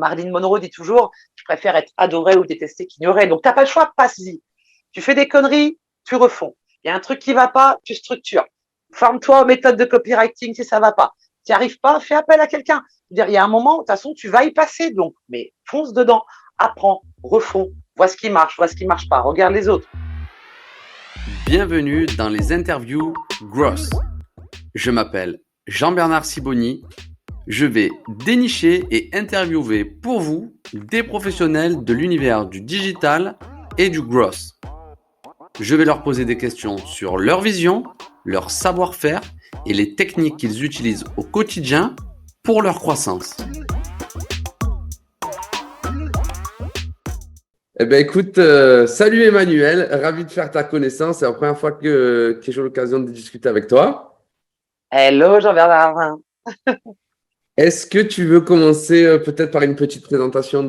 Marilyn Monroe dit toujours, je préfère être adoré ou détesté qu'ignoré. Donc, t'as pas le choix, passe-y. Tu fais des conneries, tu refonds. Il y a un truc qui va pas, tu structures. Forme-toi aux méthodes de copywriting si ça va pas. Tu n'y arrives pas, fais appel à quelqu'un. Il y a un moment, de toute façon, tu vas y passer. Donc, mais fonce dedans, apprends, refonds, vois ce qui marche pas, regarde les autres. Bienvenue dans les interviews Growth. Je m'appelle Jean-Bernard Sibony. Je vais dénicher et interviewer pour vous des professionnels de l'univers du digital et du growth. Je vais leur poser des questions sur leur vision, leur savoir-faire et les techniques qu'ils utilisent au quotidien pour leur croissance. Eh ben écoute, salut Emmanuel, ravi de faire ta connaissance. C'est la première fois que j'ai l'occasion de discuter avec toi. Hello Jean-Bernard. Est-ce que tu veux commencer peut-être par une petite présentation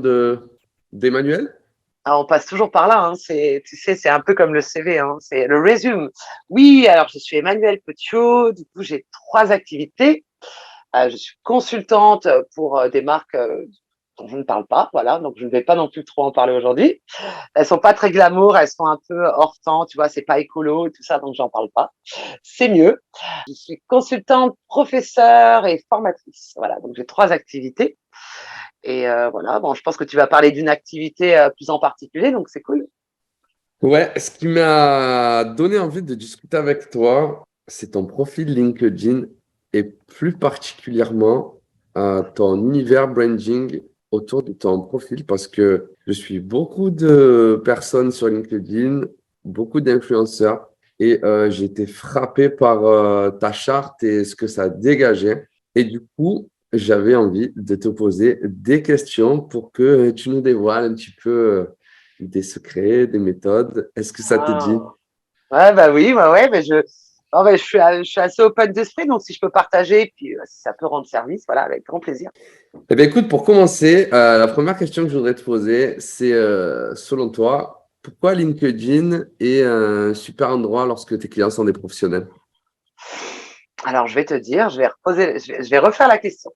d'Emmanuel? Alors, on passe toujours par là, hein. Tu sais, c'est un peu comme le CV, hein. C'est le résumé. Oui, alors je suis Emmanuel Petiot, du coup j'ai 3 activités. Je suis consultante pour des marques dont je ne parle pas, voilà, donc je ne vais pas non plus trop en parler aujourd'hui. Elles sont pas très glamour, elles sont un peu hors temps, tu vois, c'est pas écolo, tout ça, donc j'en parle pas. C'est mieux. Je suis consultante, professeure et formatrice, voilà, donc j'ai 3 activités. Et voilà, bon, je pense que tu vas parler d'une activité plus en particulier, donc c'est cool. Ouais, ce qui m'a donné envie de discuter avec toi, c'est ton profil LinkedIn et plus particulièrement ton univers branding autour de ton profil parce que je suis beaucoup de personnes sur LinkedIn, beaucoup d'influenceurs et j'ai été frappé par ta charte et ce que ça dégageait. Et du coup, j'avais envie de te poser des questions pour que tu nous dévoiles un petit peu des secrets, des méthodes. Est-ce que ça te Ah. dit? Ouais, bah oui, bah ouais, mais non, mais je suis assez open d'esprit, donc si je peux partager, puis si ça peut rendre service, voilà, avec grand plaisir. Eh bien, écoute, pour commencer, la première question que je voudrais te poser, c'est selon toi, pourquoi LinkedIn est un super endroit lorsque tes clients sont des professionnels? Alors, je vais te dire, je vais refaire la question.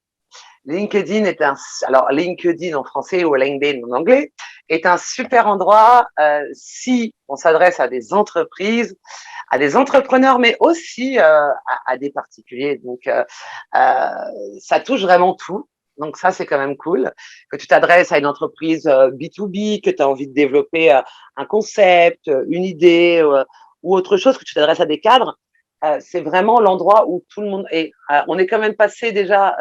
LinkedIn est alors LinkedIn en français ou LinkedIn en anglais est un super endroit si on s'adresse à des entreprises, à des entrepreneurs, mais aussi à des particuliers. Donc, ça touche vraiment tout. Donc ça, c'est quand même cool. Que tu t'adresses à une entreprise B2B, que tu as envie de développer un concept, une idée ou autre chose, que tu t'adresses à des cadres, c'est vraiment l'endroit où tout le monde est. On est quand même passé déjà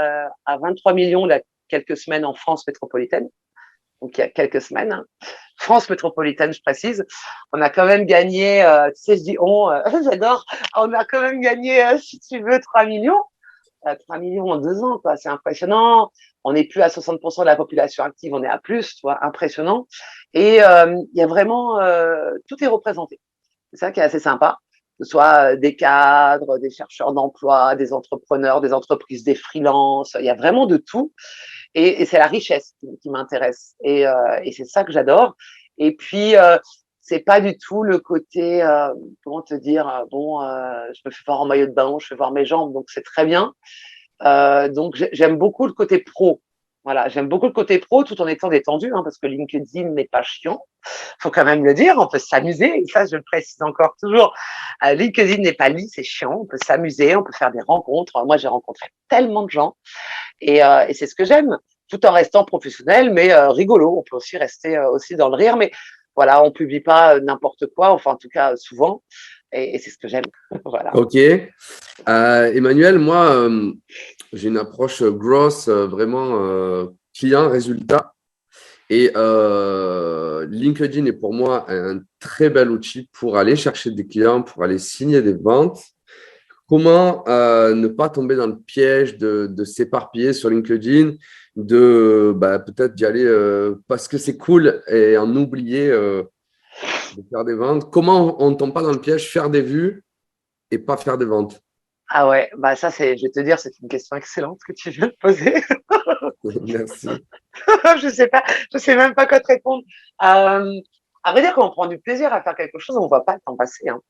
à 23 millions il y a quelques semaines en France métropolitaine. Donc il y a quelques semaines. Hein. France métropolitaine, je précise. On a quand même gagné, tu sais, je dis on, j'adore, on a quand même gagné, si tu veux, 3 millions. 3 millions en 2 ans, quoi. C'est impressionnant. On n'est plus à 60% de la population active, on est à plus, tu vois, impressionnant. Et il y a vraiment, tout est représenté. C'est ça qui est assez sympa. Que ce soit des cadres, des chercheurs d'emploi, des entrepreneurs, des entreprises, des freelances. Il y a vraiment de tout. Et c'est la richesse qui m'intéresse. Et c'est ça que j'adore. Et puis, c'est pas du tout le côté, comment te dire, bon, je me fais voir en maillot de bain, je fais voir mes jambes, donc c'est très bien. Donc j'aime beaucoup le côté pro. Voilà, j'aime beaucoup le côté pro tout en étant détendu, hein, parce que LinkedIn n'est pas chiant. Faut quand même le dire, on peut s'amuser. Et ça, je le précise encore toujours. LinkedIn n'est pas lisse, c'est chiant. On peut s'amuser, on peut faire des rencontres. Moi, j'ai rencontré tellement de gens et c'est ce que j'aime, tout en restant professionnel, mais rigolo. On peut aussi rester aussi dans le rire, mais voilà, on publie pas n'importe quoi. Enfin, en tout cas, souvent. Et c'est ce que j'aime. Voilà. Ok. Emmanuel, moi, j'ai une approche grosse, vraiment client-résultat. Et LinkedIn est pour moi un très bel outil pour aller chercher des clients, pour aller signer des ventes. Comment ne pas tomber dans le piège de s'éparpiller sur LinkedIn, de peut-être d'y aller parce que c'est cool et en oublier de faire des ventes. Comment on ne tombe pas dans le piège, faire des vues et pas faire des ventes? Ah ouais, bah ça c'est, je vais te dire, c'est une question excellente que tu viens de poser. Merci. Je sais même pas quoi te répondre. À vrai dire, quand on prend du plaisir à faire quelque chose, on ne voit pas le temps passer. Hein.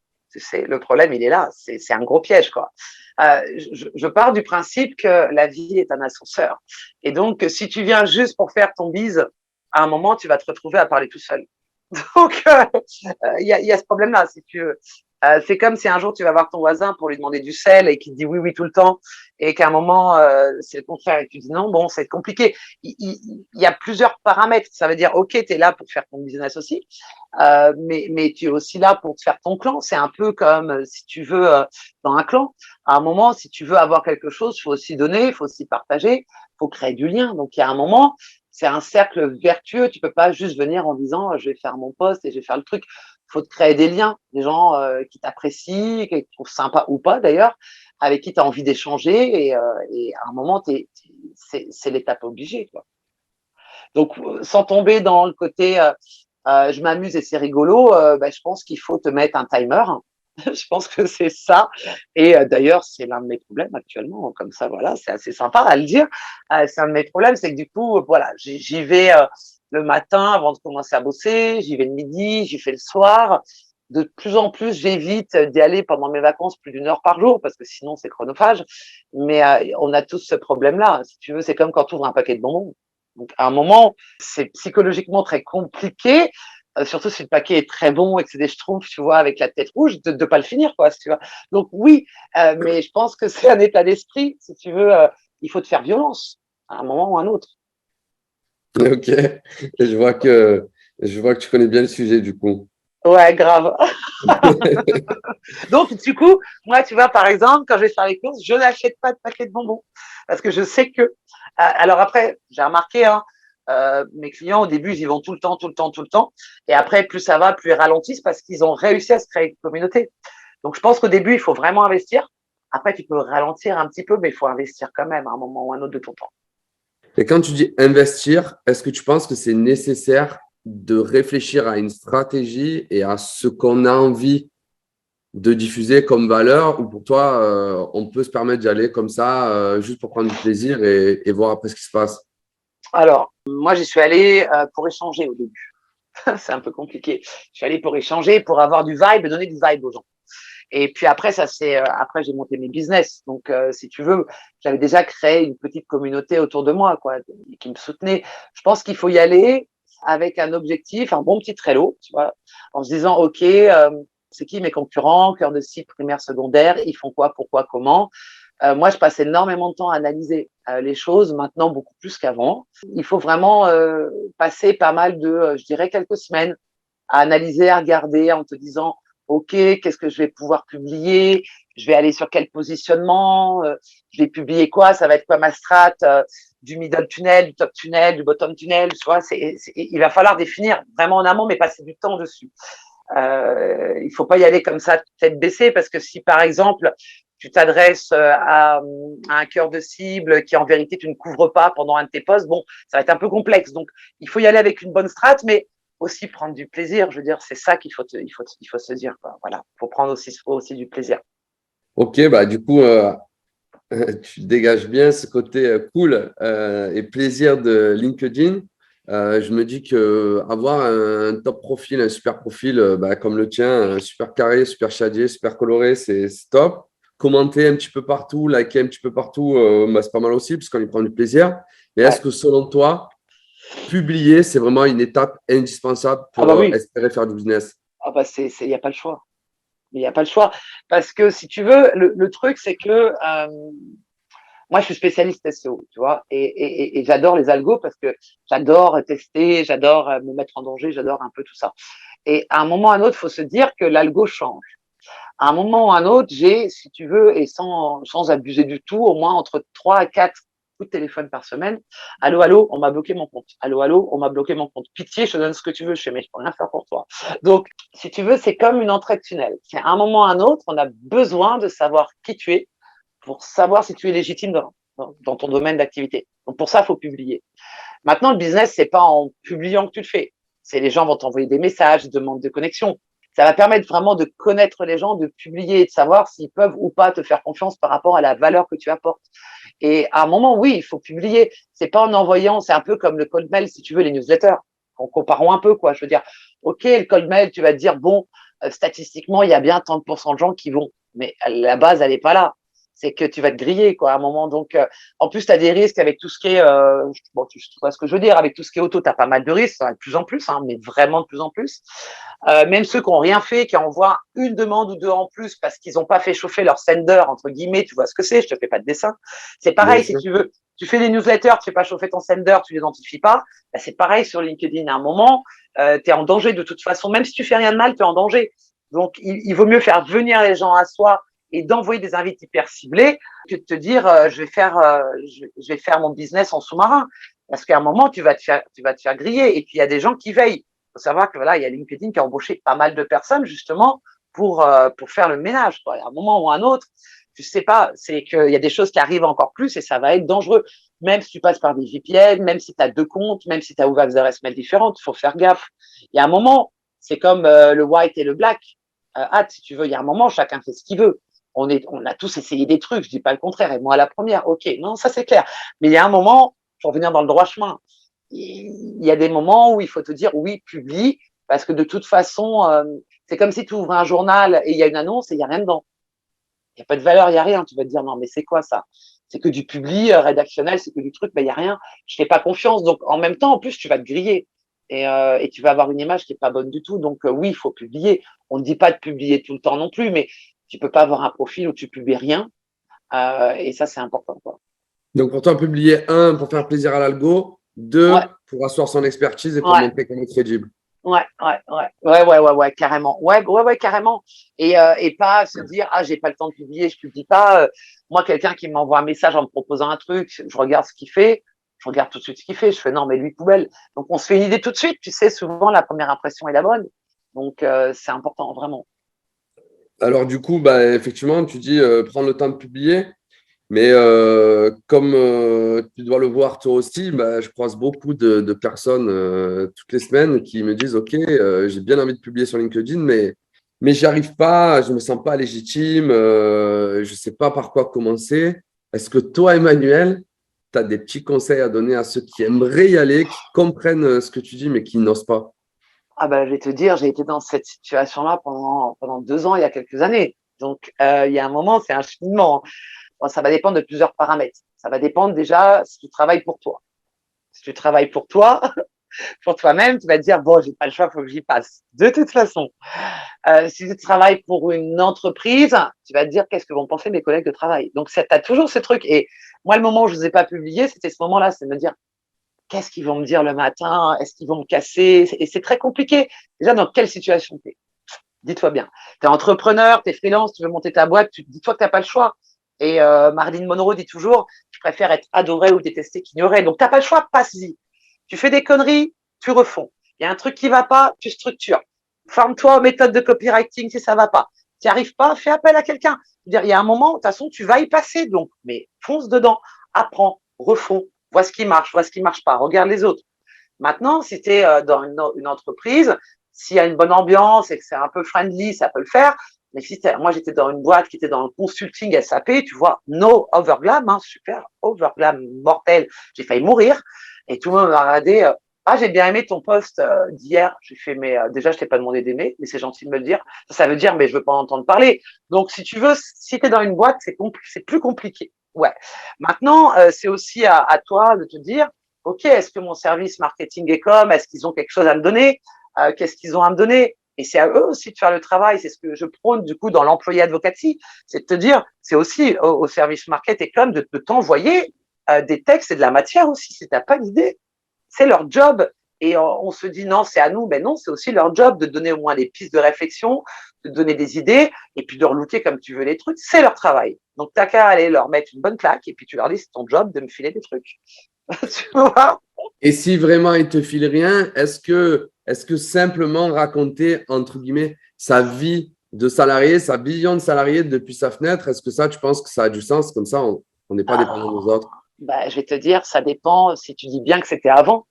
Le problème, il est là. C'est un gros piège, quoi. Je pars du principe que la vie est un ascenseur. Et donc, si tu viens juste pour faire ton bise, à un moment, tu vas te retrouver à parler tout seul. Donc, il y a ce problème-là, si tu veux. C'est comme si un jour tu vas voir ton voisin pour lui demander du sel et qu'il te dit oui, oui tout le temps, et qu'à un moment c'est le contraire et que tu dis non, bon, c'est compliqué. Il y a plusieurs paramètres. Ça veut dire, ok, tu es là pour faire ton business aussi, mais tu es aussi là pour te faire ton clan. C'est un peu comme si tu veux dans un clan. À un moment, si tu veux avoir quelque chose, il faut aussi donner, il faut aussi partager, il faut créer du lien. Donc, il y a un moment, c'est un cercle vertueux. Tu peux pas juste venir en disant je vais faire mon poste et je vais faire le truc. Faut te créer des liens, des gens qui t'apprécient, qui te trouvent sympa ou pas d'ailleurs, avec qui tu as envie d'échanger et à un moment, c'est l'étape obligée, quoi. Donc, sans tomber dans le côté je m'amuse et c'est rigolo, je pense qu'il faut te mettre un timer. Je pense que c'est ça. Et d'ailleurs, c'est l'un de mes problèmes actuellement. Comme ça, voilà, c'est assez sympa à le dire. C'est un de mes problèmes, c'est que du coup, voilà, j'y vais le matin avant de commencer à bosser, j'y vais le midi, j'y fais le soir. De plus en plus, j'évite d'y aller pendant mes vacances plus d'1 heure par jour parce que sinon, c'est chronophage. Mais on a tous ce problème-là. Si tu veux, c'est comme quand tu ouvres un paquet de bonbons. Donc, à un moment, c'est psychologiquement très compliqué, surtout si le paquet est très bon et que c'est des schtroumpfs, tu vois, avec la tête rouge, de pas le finir, quoi, si tu vois. Donc, oui, mais je pense que c'est un état d'esprit, si tu veux, il faut te faire violence à un moment ou à un autre. Ok. Et je vois que tu connais bien le sujet, du coup. Ouais, grave. Donc, du coup, moi, tu vois, par exemple, quand je vais faire les courses, je n'achète pas de paquet de bonbons parce que je sais que. Alors après, j'ai remarqué, hein, mes clients au début, ils y vont tout le temps, tout le temps, tout le temps, et après, plus ça va, plus ils ralentissent parce qu'ils ont réussi à se créer une communauté. Donc, je pense qu'au début, il faut vraiment investir. Après, tu peux ralentir un petit peu, mais il faut investir quand même à un moment ou à un autre de ton temps. Et quand tu dis investir, est-ce que tu penses que c'est nécessaire de réfléchir à une stratégie et à ce qu'on a envie de diffuser comme valeur ou pour toi, on peut se permettre d'y aller comme ça, juste pour prendre du plaisir et voir après ce qui se passe? Alors, moi, j'y suis allée pour échanger au début. C'est un peu compliqué. Je suis allée pour échanger, pour avoir du vibe, donner du vibe aux gens. Et puis après, après j'ai monté mes business. Donc, si tu veux, j'avais déjà créé une petite communauté autour de moi, quoi, qui me soutenait. Je pense qu'il faut y aller avec un objectif, un bon petit Trello, tu vois, en se disant, OK, c'est qui mes concurrents, cœur de cible, primaire, secondaire, ils font quoi, pourquoi, comment. Moi, je passe énormément de temps à analyser les choses, maintenant beaucoup plus qu'avant. Il faut vraiment passer pas mal de, je dirais, quelques semaines à analyser, à regarder en te disant, OK, qu'est-ce que je vais pouvoir publier? Je vais aller sur quel positionnement? Je vais publier quoi? Ça va être quoi ma strat? Du middle tunnel, du top tunnel, du bottom tunnel, tu vois, il va falloir définir vraiment en amont, mais passer du temps dessus. Il faut pas y aller comme ça, tête baissée, parce que si par exemple tu t'adresses à un cœur de cible qui en vérité tu ne couvres pas pendant un de tes posts, bon, ça va être un peu complexe. Donc il faut y aller avec une bonne strat, mais aussi prendre du plaisir. Je veux dire, c'est ça qu'il faut se dire, quoi. Voilà, faut prendre aussi du plaisir. Ok, bah du coup, tu dégages bien ce côté cool et plaisir de LinkedIn. Je me dis que avoir un top profil, un super profil bah, comme le tien, super carré, super shadé, super coloré, c'est top. Commenter un petit peu partout, liker un petit peu partout, bah, c'est pas mal aussi parce qu'on y prend du plaisir. Mais est-ce Ouais. que selon toi, publier, c'est vraiment une étape indispensable Ah pour bah oui. espérer faire du business? Ah bah il y a pas le choix. Il y a pas le choix parce que si tu veux, le truc c'est que moi, je suis spécialiste SEO, tu vois, et j'adore les algos parce que j'adore tester, j'adore me mettre en danger, j'adore un peu tout ça. Et à un moment ou à un autre, il faut se dire que l'algo change. À un moment ou à un autre, j'ai, si tu veux, et sans abuser du tout, au moins entre 3 à 4 coups de téléphone par semaine. Allô, allô, on m'a bloqué mon compte. Allô, allô, on m'a bloqué mon compte. Pitié, je te donne ce que tu veux. Je fais, mais je peux rien faire pour toi. Donc, si tu veux, c'est comme une entrée de tunnel. C'est à un moment ou à un autre, on a besoin de savoir qui tu es pour savoir si tu es légitime dans ton domaine d'activité. Donc, pour ça, il faut publier. Maintenant, le business, c'est pas en publiant que tu le fais. C'est les gens vont t'envoyer des messages, des demandes de connexion. Ça va permettre vraiment de connaître les gens, de publier et de savoir s'ils peuvent ou pas te faire confiance par rapport à la valeur que tu apportes. Et à un moment, oui, il faut publier. C'est pas en envoyant, c'est un peu comme le cold mail, si tu veux, les newsletters. Comparons un peu, quoi. Je veux dire, OK, le cold mail, tu vas te dire, bon, statistiquement, il y a bien 30% de gens qui vont. Mais la base, elle n'est pas là. C'est que tu vas te griller, quoi, à un moment. Donc, en plus, tu as des risques avec tout ce qui est, bon, tu vois ce que je veux dire, avec tout ce qui est auto, tu as pas mal de risques, de plus en plus, hein, mais vraiment de plus en plus. Même ceux qui n'ont rien fait, qui envoient une demande ou deux en plus parce qu'ils n'ont pas fait chauffer leur sender, entre guillemets, tu vois ce que c'est, je te fais pas de dessin. C'est Bien pareil, si sûr. tu veux, tu fais des newsletters, tu fais pas chauffer ton sender, tu l'identifies pas, bah, c'est pareil sur LinkedIn. À un moment, tu es en danger de toute façon. Même si tu fais rien de mal, tu es en danger. Donc, il vaut mieux faire venir les gens à soi et d'envoyer des invites hyper ciblés que de te dire je vais faire mon business en sous-marin. Parce qu'à un moment, tu vas te faire griller. Et puis, il y a des gens qui veillent. Il faut savoir que voilà, il y a LinkedIn qui a embauché pas mal de personnes justement pour faire le ménage, quoi. À un moment ou à un autre, tu sais pas, c'est qu'il y a des choses qui arrivent encore plus et ça va être dangereux. Même si tu passes par des VPN, même si tu as deux comptes, même si tu as ouvert des adresses mail différentes, il faut faire gaffe. Il y a un moment, c'est comme le white et le black. Si tu veux, il y a un moment, chacun fait ce qu'il veut. On a tous essayé des trucs, je dis pas le contraire, et moi la première, ok, non, ça c'est clair. Mais il y a un moment, pour revenir dans le droit chemin, il y a des moments où il faut te dire oui, publie, parce que de toute façon, c'est comme si tu ouvres un journal et il y a une annonce et il n'y a rien dedans. Il n'y a pas de valeur, il n'y a rien. Tu vas te dire non, mais c'est quoi ça? C'est que du public rédactionnel, c'est que du truc, il n'y a rien. Je ne fais pas confiance. Donc en même temps, en plus, tu vas te griller. Et tu vas avoir une image qui n'est pas bonne du tout. Donc oui, il faut publier. On ne dit pas de publier tout le temps non plus, mais tu peux pas avoir un profil où tu publies rien. Et ça, c'est important, quoi. Donc, pour toi, publier un, pour faire plaisir à l'algo, Ouais, deux, pour asseoir son expertise et pour ouais. montrer qu'on est crédible. Ouais, carrément. Ouais, carrément. Et pas se dire, j'ai pas le temps de publier, je publie pas. Moi, quelqu'un qui m'envoie un message en me proposant un truc, je regarde ce qu'il fait, je regarde tout de suite ce qu'il fait, je fais non, mais lui, poubelle. Donc, on se fait une idée tout de suite. Tu sais, souvent, la première impression est la bonne. Donc, c'est important, vraiment. Alors, du coup, bah, effectivement, tu dis prendre le temps de publier. Mais comme tu dois le voir toi aussi, bah, je croise beaucoup de personnes toutes les semaines qui me disent, OK, j'ai bien envie de publier sur LinkedIn, mais j'y arrive pas, je ne me sens pas légitime, je ne sais pas par quoi commencer. Est-ce que toi, Emmanuel, tu as des petits conseils à donner à ceux qui aimeraient y aller, qui comprennent ce que tu dis, mais qui n'osent pas? Ah bah, je vais te dire, j'ai été dans cette situation-là pendant 2 ans, il y a quelques années. Donc, il y a un moment, c'est un cheminement. Bon, ça va dépendre de plusieurs paramètres. Ça va dépendre déjà si tu travailles pour toi. Si tu travailles pour toi, pour toi-même, tu vas te dire, bon, j'ai pas le choix, il faut que j'y passe. De toute façon, si tu travailles pour une entreprise, tu vas te dire, qu'est-ce que vont penser mes collègues de travail? Donc, tu as toujours ce truc. Et moi, le moment où je ne vous ai pas publié, c'était ce moment-là, c'est de me dire, qu'est-ce qu'ils vont me dire le matin? Est-ce qu'ils vont me casser? Et c'est très compliqué. Déjà, dans quelle situation tu es? Dis-toi bien. Tu es entrepreneur, tu es freelance, tu veux monter ta boîte, dis-toi que tu n'as pas le choix. Et Marilyn Monroe dit toujours, je préfère être adoré ou détesté qu'ignoré. Donc, tu n'as pas le choix, passe-y. Tu fais des conneries, tu refonds. Il y a un truc qui va pas, tu structures. Forme-toi aux méthodes de copywriting si ça va pas. Tu n'y arrives pas, fais appel à quelqu'un. Il y a un moment, de toute façon, tu vas y passer. Donc, mais fonce dedans, apprends, refonds, vois ce qui marche, vois ce qui marche pas, regarde les autres. Maintenant, si tu es dans une entreprise, s'il y a une bonne ambiance et que c'est un peu friendly, ça peut le faire. Mais si moi, j'étais dans une boîte qui était dans le consulting SAP, tu vois, no overglam, hein, super, overglam mortel. J'ai failli mourir. Et tout le monde m'a regardé. J'ai bien aimé ton post d'hier. J'ai fait, mais déjà, je t'ai pas demandé d'aimer, mais c'est gentil de me le dire. Ça veut dire, mais je veux pas en entendre parler. Donc, si tu veux, si tu es dans une boîte, c'est plus compliqué. Ouais. Maintenant, c'est aussi à toi de te dire, OK, est-ce que mon service marketing et com, est-ce qu'ils ont quelque chose à me donner? Qu'est-ce qu'ils ont à me donner? Et c'est à eux aussi de faire le travail. C'est ce que je prône du coup dans l'employé advocacy, c'est de te dire, c'est aussi au service market et com de t'envoyer des textes et de la matière aussi. Si t'as pas d'idée, c'est leur job. Et on se dit non, c'est à nous, mais non, c'est aussi leur job de donner au moins des pistes de réflexion, de donner des idées, et puis de relooker comme tu veux les trucs. C'est leur travail. Donc t'as qu'à aller leur mettre une bonne claque, et puis tu leur dis c'est ton job de me filer des trucs. Tu vois? Et si vraiment il te file rien, est-ce que simplement raconter, entre guillemets, sa vie de salarié, sa vision de salarié depuis sa fenêtre, est-ce que ça, tu penses que ça a du sens? Comme ça, on n'est pas dépendant des autres. Je vais te dire, ça dépend si tu dis bien que c'était avant.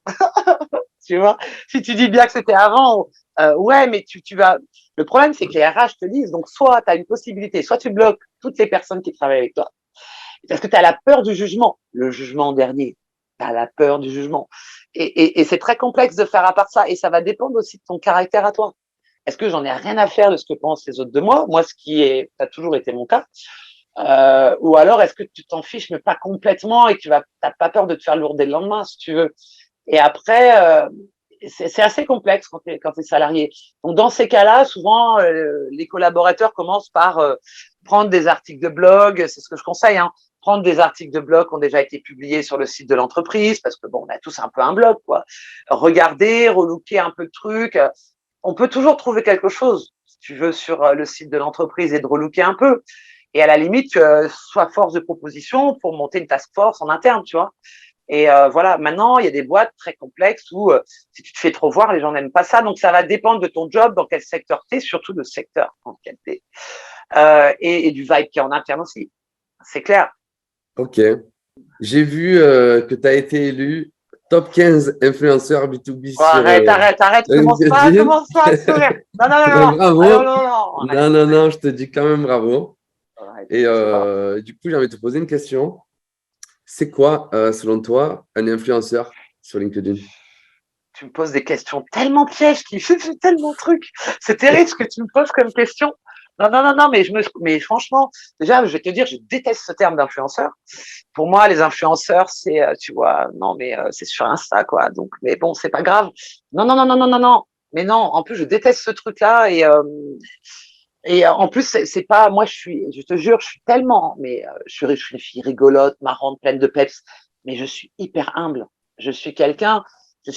Tu vois, si tu dis bien que c'était avant, ouais, mais tu vas. Le problème, c'est que les RH te disent, donc soit tu as une possibilité, soit tu bloques toutes les personnes qui travaillent avec toi, parce que tu as la peur du jugement, le jugement dernier, tu as la peur du jugement. Et c'est très complexe de faire à part ça, et ça va dépendre aussi de ton caractère à toi. Est-ce que j'en ai rien à faire de ce que pensent les autres de moi? Moi, ça a toujours été mon cas. Ou alors, est-ce que tu t'en fiches, mais pas complètement, et t'as pas peur de te faire lourder le lendemain, si tu veux. Et après, c'est assez complexe quand t'es salarié. Donc, dans ces cas-là, souvent, les collaborateurs commencent par prendre des articles de blog, c'est ce que je conseille, hein, prendre des articles de blog qui ont déjà été publiés sur le site de l'entreprise, parce que bon, on a tous un peu un blog, quoi. Regarder, relooker un peu le truc. On peut toujours trouver quelque chose, si tu veux, sur le site de l'entreprise et de relooker un peu. Et à la limite, soit force de proposition pour monter une task force en interne, tu vois. Et voilà, maintenant, il y a des boîtes très complexes où si tu te fais trop voir, les gens n'aiment pas ça. Donc, ça va dépendre de ton job, dans quel secteur tu es, surtout le secteur dans lequel tu es. Et du vibe qui est en interne aussi. C'est clair. Ok. J'ai vu que tu as été élu top 15 influenceurs B2B Oh, sur arrête, LinkedIn. commence pas à sourire. Non, non, non, Ben, non. bravo. Ah, non, non, non. Non, non, non, je te dis quand même bravo. Arrête, Et c'est pas. du coup, j'ai envie de te poser une question. C'est quoi, selon toi, un influenceur sur LinkedIn? Tu me poses des questions tellement pièges qui fait tellement de trucs. C'est terrible ce que tu me poses comme question. Non, non, non, non, mais franchement, déjà, je vais te dire, je déteste ce terme d'influenceur. Pour moi, les influenceurs, c'est, tu vois, non, mais c'est sur Insta, quoi. Donc, mais bon, c'est pas grave. Non, non, non, non, non, non, non. Mais non, en plus, je déteste ce truc-là et en plus, c'est pas, moi, je te jure, je suis tellement, mais je suis une fille rigolote, marrante, pleine de peps, mais je suis hyper humble. Je suis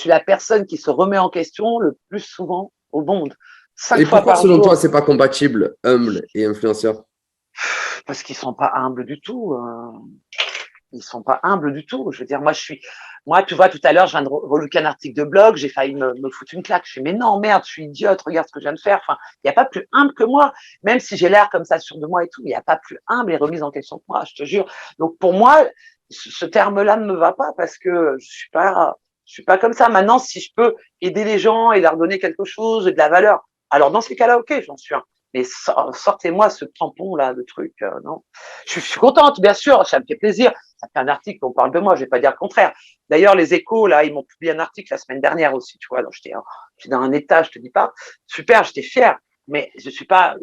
la personne qui se remet en question le plus souvent au monde. Et 5 fois pourquoi, par selon toi, jour. c'est pas compatible, humble et influenceur? Parce qu'ils sont pas humbles du tout. Ils sont pas humbles du tout. Je veux dire, moi, tu vois, tout à l'heure, je viens de relooker un article de blog, j'ai failli me foutre une claque. Je fais, mais non, merde, je suis idiote, regarde ce que je viens de faire. Enfin, il n'y a pas plus humble que moi. Même si j'ai l'air comme ça sûr de moi et tout, il n'y a pas plus humble et remise en question que moi, je te jure. Donc, pour moi, ce terme-là ne me va pas parce que je suis pas comme ça. Maintenant, si je peux aider les gens et leur donner quelque chose et de la valeur, alors dans ces cas-là, ok, j'en suis un. Mais sortez-moi ce tampon-là de truc, non. Je suis contente, bien sûr, ça me fait plaisir. Ça fait un article, on parle de moi, je vais pas dire le contraire. D'ailleurs, les Échos, là, ils m'ont publié un article la semaine dernière aussi, tu vois. Donc, j'étais dans un état, je te dis pas. Super, j'étais fière. Mais je suis pas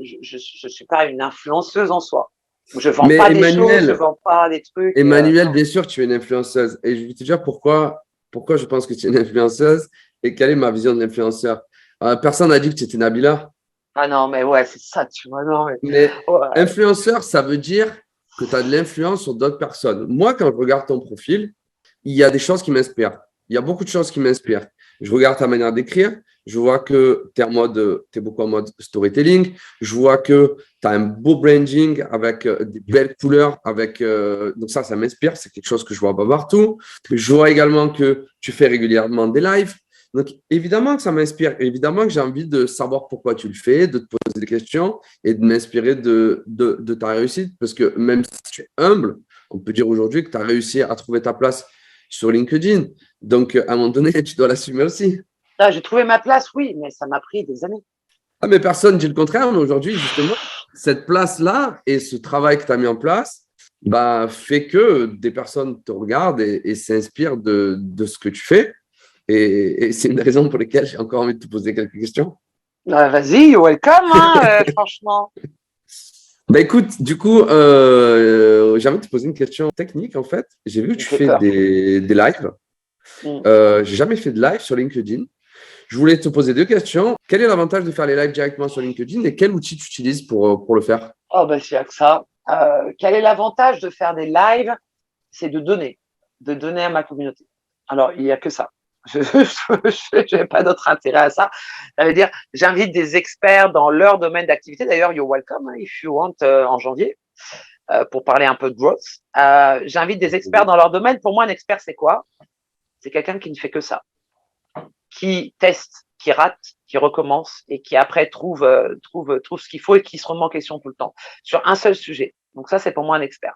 une influenceuse en soi. Je vends Mais pas des choses, je vends pas des trucs. Emmanuel, bien sûr, tu es une influenceuse. Et je vais te dire pourquoi je pense que tu es une influenceuse et quelle est ma vision de l'influenceur. Personne n'a dit que tu étais Nabila. Ah non, mais ouais, c'est ça, tu vois. Non, mais Mais ouais. influenceur, ça veut dire que tu as de l'influence sur d'autres personnes. Moi, quand je regarde ton profil, il y a des choses qui m'inspirent. Il y a beaucoup de choses qui m'inspirent. Je regarde ta manière d'écrire. Je vois que tu es beaucoup en mode storytelling. Je vois que tu as un beau branding avec des belles couleurs. Donc ça m'inspire. C'est quelque chose que je vois pas partout. Je vois également que tu fais régulièrement des lives. Donc, évidemment que ça m'inspire. Évidemment que j'ai envie de savoir pourquoi tu le fais, de te poser des questions et de m'inspirer de ta réussite. Parce que même si tu es humble, on peut dire aujourd'hui que tu as réussi à trouver ta place sur LinkedIn. Donc, à un moment donné, tu dois l'assumer aussi. Là, j'ai trouvé ma place, oui, mais ça m'a pris des années. Ah, mais personne ne dit le contraire. Mais aujourd'hui, justement, cette place-là et ce travail que tu as mis en place fait que des personnes te regardent et s'inspirent de ce que tu fais. Et c'est une raison pour laquelle j'ai encore envie de te poser quelques questions. Vas-y, welcome, hein, franchement. Écoute, du coup, j'ai envie de te poser une question technique, en fait. J'ai vu que Il tu fait fais peur. des lives. J'ai jamais fait de live sur LinkedIn. Je voulais te poser deux questions. Quel est l'avantage de faire les lives directement sur LinkedIn et quel outil tu utilises pour le faire? Oh, ben, c'est que ça. Quel est l'avantage de faire des lives? C'est de donner à ma communauté. Alors, il n'y a que ça. Je n'ai pas d'autre intérêt à ça. Ça veut dire, j'invite des experts dans leur domaine d'activité. D'ailleurs, you're welcome, hein, if you want, en janvier, pour parler un peu de growth. J'invite des experts dans leur domaine. Pour moi, un expert, c'est quoi? C'est quelqu'un qui ne fait que ça, qui teste, qui rate, qui recommence et qui après trouve ce qu'il faut et qui se remet en question tout le temps sur un seul sujet. Donc ça, c'est pour moi un expert.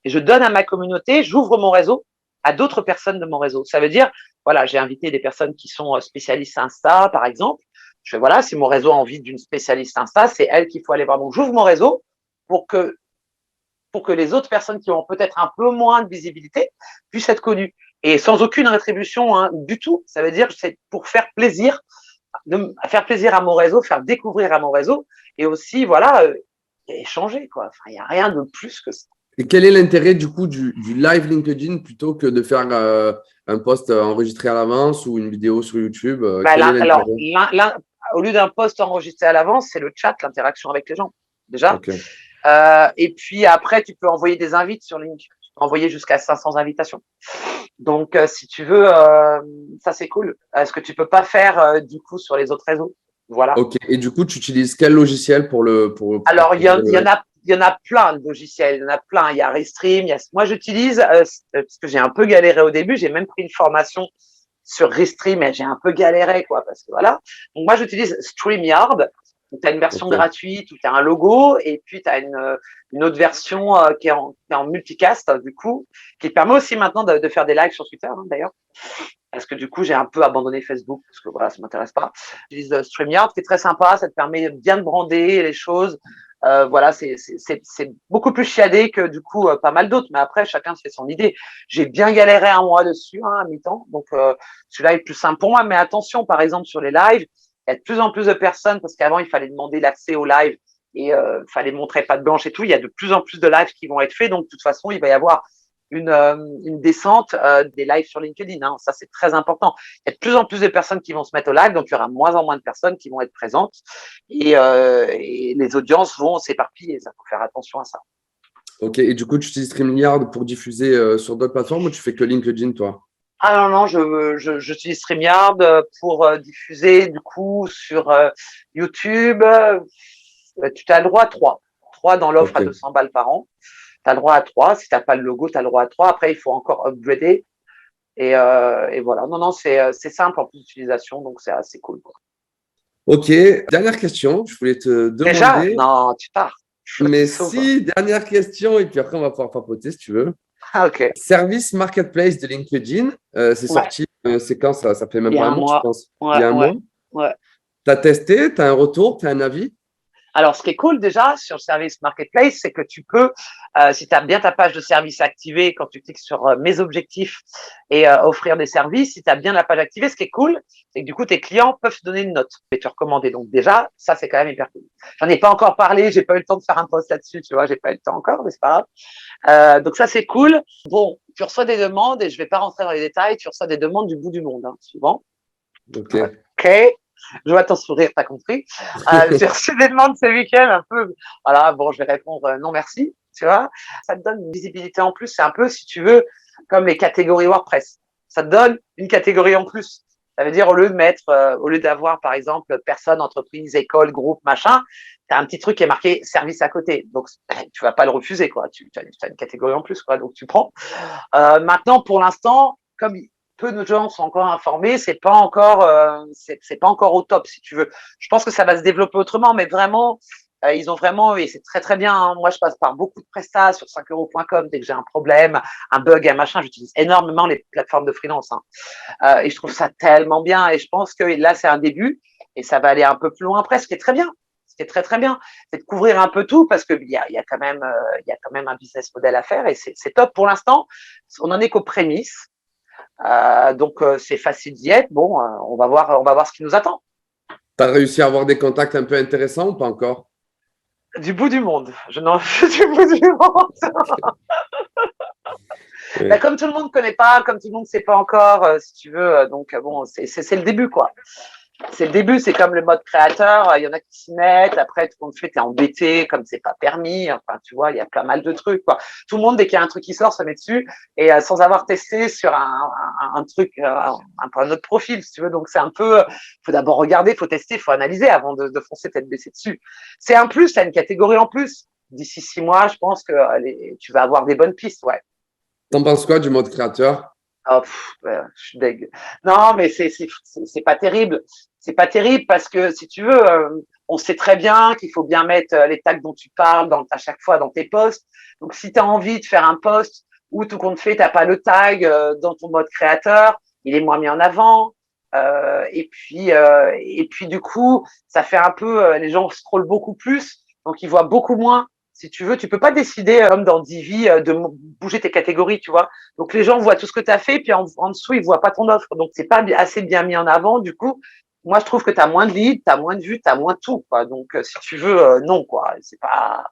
Et je donne à ma communauté, j'ouvre mon réseau à d'autres personnes de mon réseau. Ça veut dire, voilà, j'ai invité des personnes qui sont spécialistes Insta, par exemple. Je fais, voilà, si mon réseau a envie d'une spécialiste Insta, c'est elle qu'il faut aller voir. Donc, j'ouvre mon réseau pour que les autres personnes qui ont peut-être un peu moins de visibilité puissent être connues. Et sans aucune rétribution, hein, du tout. Ça veut dire que c'est pour faire plaisir faire plaisir à mon réseau, faire découvrir à mon réseau et aussi, voilà, échanger, quoi. Enfin, il n'y a rien de plus que ça. Et quel est l'intérêt du coup du live LinkedIn plutôt que de faire un post enregistré à l'avance ou une vidéo sur YouTube? Bah, Quel est alors, l'intérêt? au lieu d'un post enregistré à l'avance, c'est le chat, l'interaction avec les gens, déjà. Ok, Et puis après, tu peux envoyer des invites sur LinkedIn. Tu peux envoyer jusqu'à 500 invitations. Donc, si tu veux, ça c'est cool. Ce que tu peux pas faire du coup sur les autres réseaux. Voilà. ok. Et du coup, tu utilises quel logiciel pour Alors, faire le live? il y en a plein de logiciels. Il y en a plein. Il y a Restream. Moi, j'utilise, parce que j'ai un peu galéré au début. J'ai même pris une formation sur Restream et j'ai un peu galéré, quoi, parce que voilà. Donc, moi, j'utilise StreamYard. Tu as une version Ok, gratuite où tu as un logo et puis tu as une autre version qui est en multicast, du coup, qui permet aussi maintenant de faire des lives sur Twitter, hein, d'ailleurs. Parce que du coup, j'ai un peu abandonné Facebook parce que voilà, ça m'intéresse pas. J'utilise StreamYard qui est très sympa. Ça te permet bien de brander les choses. Voilà, c'est beaucoup plus chiadé que du coup pas mal d'autres. Mais après, chacun se fait son idée. J'ai bien galéré un mois dessus, hein, à mi-temps. Donc, celui-là est plus simple pour moi. Mais attention, par exemple, sur les lives, il y a de plus en plus de personnes parce qu'avant, il fallait demander l'accès au live et fallait montrer patte blanche et tout. Il y a de plus en plus de lives qui vont être faits. Donc, de toute façon, il va y avoir une descente des lives sur LinkedIn. Hein. Ça, c'est très important. Il y a de plus en plus de personnes qui vont se mettre au live, donc il y aura moins en moins de personnes qui vont être présentes et les audiences vont s'éparpiller. Ça faut faire attention à ça. ok. Et du coup, tu utilises StreamYard pour diffuser sur d'autres plateformes ou tu fais que LinkedIn, toi? Ah non, non, j'utilise StreamYard pour diffuser du coup sur YouTube. Tu as le droit à trois. Trois dans l'offre Ok. à 200 balles par an. Tu as le droit à trois. Si tu n'as pas le logo, tu as le droit à trois. Après, il faut encore upgrader. Et voilà. Non, non, c'est simple en plus d'utilisation, donc c'est assez cool, quoi. Ok. Dernière question. Je voulais te Déjà? demander, Non, tu pars. Tu mais sauves. si, dernière question, et puis après, on va pouvoir papoter si tu veux. Ah, ok. Service Marketplace de LinkedIn, c'est Ouais. sorti, c'est quand ça fait même Il y pas a un un mois, je mois. pense. Il y Ouais, a un ouais, mois. ouais. Tu as testé, tu as un retour, tu as un avis? Alors, ce qui est cool déjà sur le service Marketplace, c'est que tu peux, si tu as bien ta page de service activée, quand tu cliques sur mes objectifs et offrir des services, si tu as bien la page activée, ce qui est cool, c'est que du coup, tes clients peuvent te donner une note et te recommander. Donc déjà, ça, c'est quand même hyper cool. J'en ai pas encore parlé, j'ai pas eu le temps de faire un post là-dessus, tu vois, j'ai pas eu le temps encore, mais c'est pas grave. Donc ça, c'est cool. Bon, tu reçois des demandes et je vais pas rentrer dans les détails, tu reçois des demandes du bout du monde, hein, souvent. Ok. Ok. Je vois ton sourire, t'as compris. J'ai reçu des demandes ce week-end un peu. Voilà, bon, je vais répondre non merci, tu vois. Ça te donne une visibilité en plus. C'est un peu, si tu veux, comme les catégories WordPress. Ça te donne une catégorie en plus. Ça veut dire, au lieu d'avoir, par exemple, personne, entreprise, école, groupe, machin, tu as un petit truc qui est marqué service à côté. Donc, tu vas pas le refuser, quoi. Tu as une catégorie en plus, quoi. Donc, tu prends. Maintenant, pour l'instant, comme peu de gens sont encore informés, c'est pas encore au top, si tu veux. Je pense que ça va se développer autrement, mais vraiment, ils ont vraiment, et c'est très très bien. Hein. Moi, je passe par beaucoup de prestats sur 5euros.com dès que j'ai un problème, un bug, un machin. J'utilise énormément les plateformes de freelance, hein. Et je trouve ça tellement bien. Et je pense que là, c'est un début, et ça va aller un peu plus loin après, ce qui est très bien. Ce qui est très très bien, c'est de couvrir un peu tout parce qu'il y a quand même un business model à faire et c'est top pour l'instant. On en est qu'aux prémices. Donc c'est facile d'y être. Bon, on va voir ce qui nous attend. Tu as réussi à avoir des contacts un peu intéressants ou pas encore? Du bout du monde. Je n'en du bout du monde. Bah, Ouais. comme tout le monde ne connaît pas, comme tout le monde ne sait pas encore, si tu veux. Donc bon, c'est le début, quoi. C'est le début, c'est comme le mode créateur. Il y en a qui s'y mettent. Après, tout le monde fait, t'es embêté, comme c'est pas permis. Enfin, tu vois, il y a pas mal de trucs, quoi. Tout le monde, dès qu'il y a un truc qui sort, se met dessus et sans avoir testé sur un truc, un autre profil, si tu veux. Donc, c'est un peu, faut d'abord regarder, faut tester, faut analyser avant de foncer tête baissée dessus. C'est un plus, t'as une catégorie en plus. D'ici 6 mois, je pense que tu vas avoir des bonnes pistes, ouais. T'en penses quoi du mode créateur? Oh, ouais, je suis deg. Non, mais c'est pas terrible. C'est pas terrible parce que si tu veux, on sait très bien qu'il faut bien mettre les tags dont tu parles à chaque fois dans tes posts. Donc, si tu as envie de faire un post où tout compte fait, t'as pas le tag dans ton mode créateur, il est moins mis en avant. Et puis du coup, ça fait un peu, les gens scrollent beaucoup plus, donc ils voient beaucoup moins. Si tu veux, tu peux pas décider, comme dans Divi, de bouger tes catégories, tu vois. Donc les gens voient tout ce que tu as fait, puis en dessous, ils voient pas ton offre. Donc c'est pas assez bien mis en avant. Du coup, moi, je trouve que tu as moins de leads, tu as moins de vues, tu as moins de tout, quoi. Donc, si tu veux, non, quoi. C'est pas.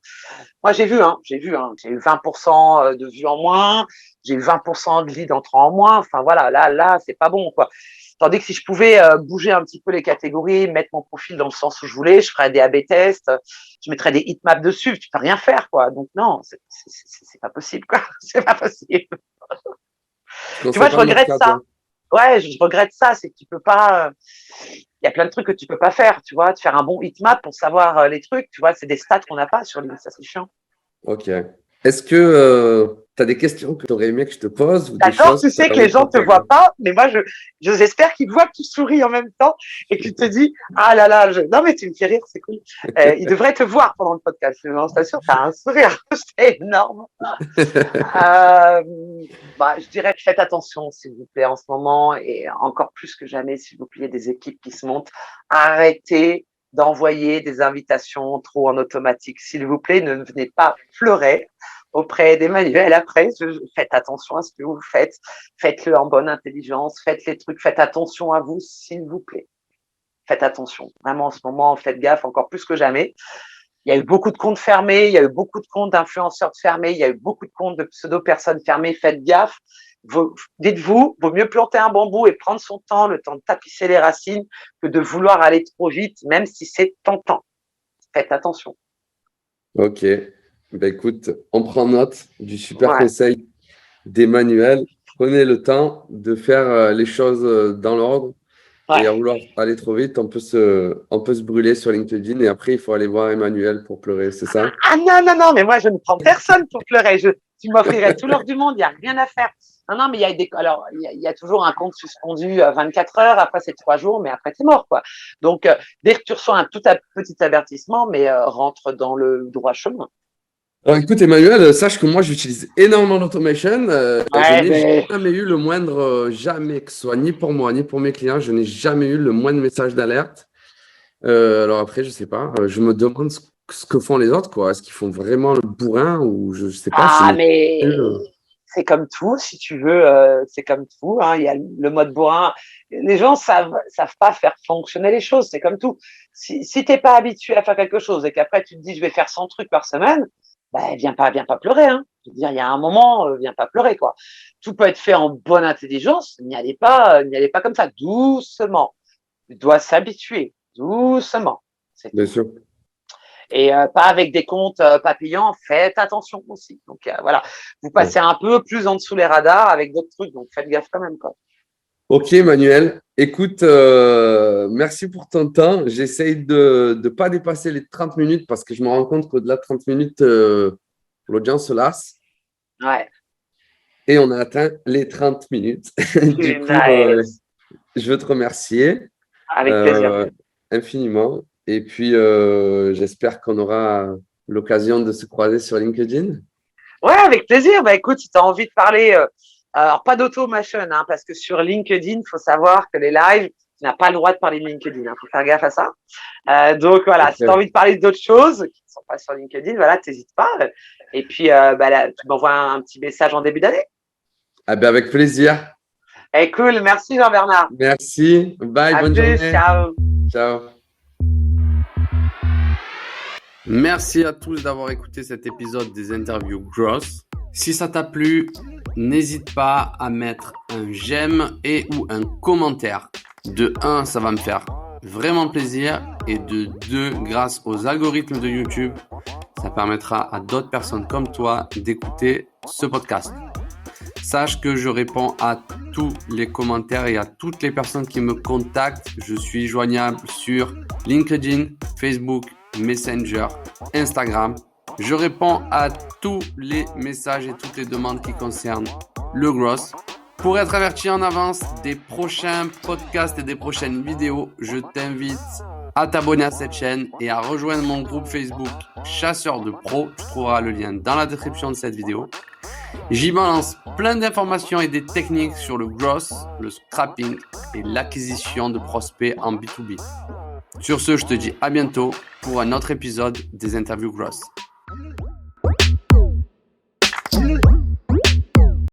Moi, j'ai vu. J'ai eu 20% de vues en moins, j'ai eu 20% de leads entrant en moins. Enfin, voilà, là, c'est pas bon, quoi. Tandis que si je pouvais bouger un petit peu les catégories, mettre mon profil dans le sens où je voulais, je ferais des A/B tests, je mettrais des heatmaps dessus, tu peux rien faire, quoi. Donc, non, c'est pas possible, quoi. C'est pas possible. Tu vois, je regrette ça. Ouais, je regrette ça, c'est que tu peux pas. Il y a plein de trucs que tu peux pas faire, tu vois. De faire un bon heatmap pour savoir les trucs, tu vois, c'est des stats qu'on n'a pas sur LinkedIn, ça c'est chiant. Ok. Est-ce que tu as des questions que tu aurais aimé que je te pose ou des D'accord, choses tu sais que les gens te voient pas, mais moi, j'espère qu'ils voient que tu souris en même temps et que tu te dis, ah là là, non mais tu me fais rire, c'est cool. Ils devraient te voir pendant le podcast, je t'assure, t'as un sourire, c'est énorme. Je dirais que faites attention, s'il vous plaît, en ce moment, et encore plus que jamais, s'il vous plaît, il y a des équipes qui se montent. Arrêtez d'envoyer des invitations trop en automatique. S'il vous plaît, ne venez pas pleurer auprès d'Emmanuel après. Faites attention à ce que vous faites. Faites-le en bonne intelligence. Faites les trucs. Faites attention à vous, s'il vous plaît. Faites attention. Vraiment, en ce moment, faites gaffe encore plus que jamais. Il y a eu beaucoup de comptes fermés, il y a eu beaucoup de comptes d'influenceurs fermés, il y a eu beaucoup de comptes de pseudo-personnes fermées. Faites gaffe. Dites-vous, vaut mieux planter un bambou et prendre son temps, le temps de tapisser les racines, que de vouloir aller trop vite, même si c'est tentant. Faites attention. Ok. Ben écoute, on prend note du super conseil d'Emmanuel. Prenez le temps de faire les choses dans l'ordre. Et à vouloir aller trop vite, on peut se brûler sur LinkedIn et après, il faut aller voir Emmanuel pour pleurer, c'est ça? Ah non, mais moi, je ne prends personne pour pleurer. Tu m'offrirais tout l'or du monde, il n'y a rien à faire. Non, mais il y a toujours un compte suspendu 24 heures, après c'est 3 jours, mais après c'est mort, quoi. Donc, dès que tu reçois un tout petit avertissement, mais rentre dans le droit chemin. Alors, écoute, Emmanuel, sache que moi, j'utilise énormément d'automation. Je n'ai jamais eu le moindre, jamais, que ce soit ni pour moi, ni pour mes clients, je n'ai jamais eu le moindre message d'alerte. Alors après, je ne sais pas. Je me demande ce que font les autres, quoi. Est-ce qu'ils font vraiment le bourrin ou je ne sais pas. Ah, mais c'est comme tout, si tu veux, c'est comme tout. Il y a le mode bourrin. Les gens savent pas faire fonctionner les choses. C'est comme tout. Si tu n'es pas habitué à faire quelque chose et qu'après tu te dis je vais faire 100 trucs par semaine, viens pas pleurer, hein. Je veux dire, il y a un moment, viens pas pleurer, quoi. Tout peut être fait en bonne intelligence. N'y allez pas comme ça, doucement. Tu dois s'habituer, doucement. Bien sûr. Et pas avec des comptes pas payants. Faites attention aussi. Donc voilà, vous passez un peu plus en dessous les radars avec d'autres trucs. Donc faites gaffe quand même, quoi. Ok, Manuel. Écoute, merci pour ton temps. J'essaye de ne pas dépasser les 30 minutes parce que je me rends compte qu'au-delà de 30 minutes, l'audience se lasse. Ouais. Et on a atteint les 30 minutes. Du coup, je veux te remercier. Avec plaisir. Infiniment. Et puis, j'espère qu'on aura l'occasion de se croiser sur LinkedIn. Ouais, avec plaisir. Écoute, si tu as envie de parler... alors, pas d'automation, hein, parce que sur LinkedIn, il faut savoir que les lives, tu n'as pas le droit de parler de LinkedIn. Il faut faire gaffe à ça. Donc, voilà, okay. Si tu as envie de parler d'autres choses qui ne sont pas sur LinkedIn, voilà, n'hésite pas. Et puis, là, tu m'envoies un petit message en début d'année. Ah ben, avec plaisir. Cool. Merci, Jean-Bernard. Merci. Bye. Bonne journée. Ciao. Ciao. Merci à tous d'avoir écouté cet épisode des interviews Gross. Si ça t'a plu, n'hésite pas à mettre un j'aime et ou un commentaire. De 1, ça va me faire vraiment plaisir. Et de 2, grâce aux algorithmes de YouTube, ça permettra à d'autres personnes comme toi d'écouter ce podcast. Sache que je réponds à tous les commentaires et à toutes les personnes qui me contactent. Je suis joignable sur LinkedIn, Facebook, Messenger, Instagram. Je réponds à tous les messages et toutes les demandes qui concernent le Gross. Pour être averti en avance des prochains podcasts et des prochaines vidéos, je t'invite à t'abonner à cette chaîne et à rejoindre mon groupe Facebook Chasseurs de Pro. Tu trouveras le lien dans la description de cette vidéo. J'y balance plein d'informations et des techniques sur le Gross, le scrapping et l'acquisition de prospects en B2B. Sur ce, je te dis à bientôt pour un autre épisode des interviews Gross.